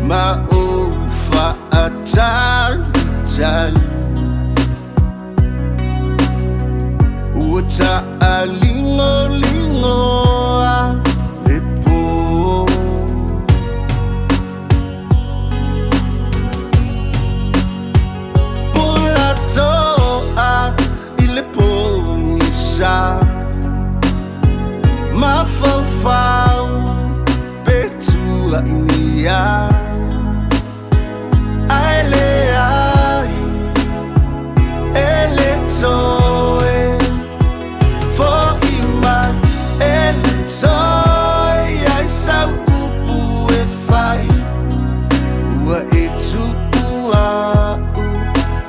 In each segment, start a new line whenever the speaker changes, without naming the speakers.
maufa'atan Uta alingo-lingo a lepo Pulato a ilepo isa Mafau-fau petua inia Aileai eletoe For iman eletoe Ai sau upu e fai Ua e tuua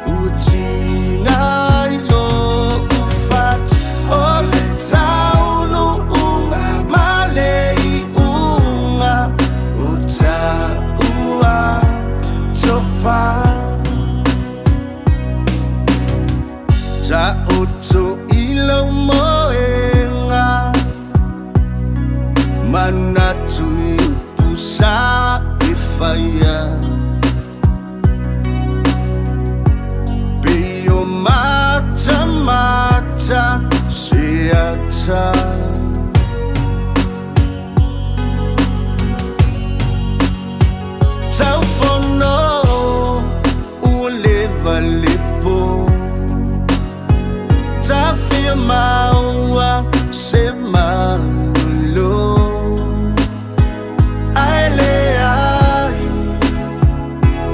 Ua tinga ilo ufat O le taunu unga Malei unga O taua tofa Ta oto ilo moenga Manatu pusa ifaya Beyo mata seata Tau fono Lepo Ta fia maua se manulo Aileai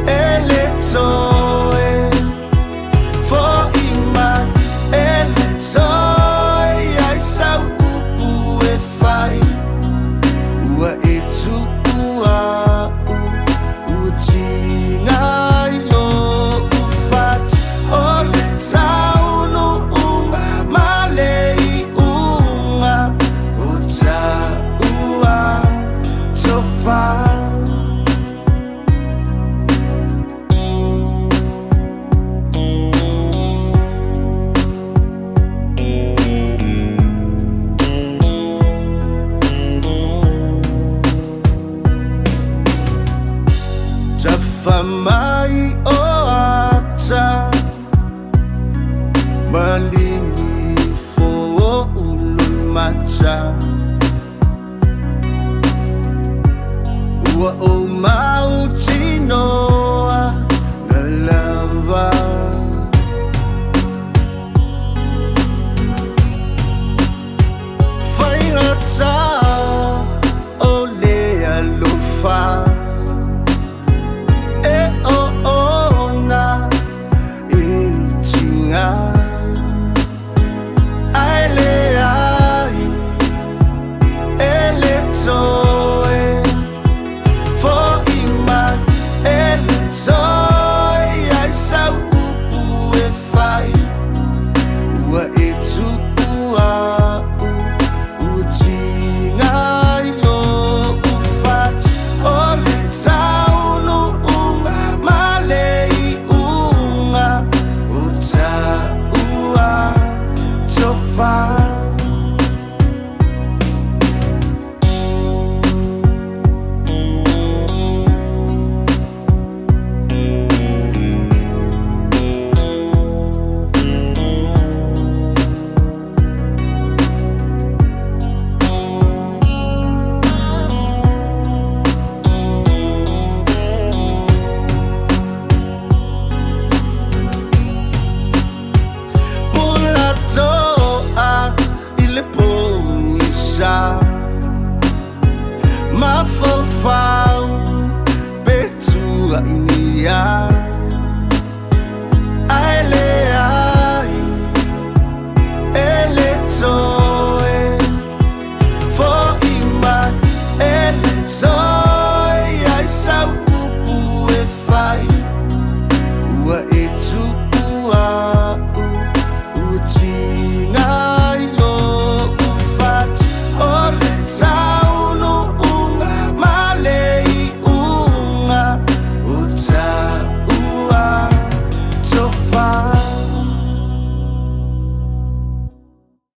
eletoe For iman eletoe Ai sau upu e fai Ua e tuua Ua tinga ilo Taunu unga malei unga O taua tofa Tafamai o ata Malingi fo ulun mata Ua o mautinoa na lava Whaingata o le alofa E o ona e tinga For iman eletoe Ai sau upu e fai Ua e tuua Ua tinga ilo ufat O le taunu unga Malei unga O taua tofa Mafau-fau petua inia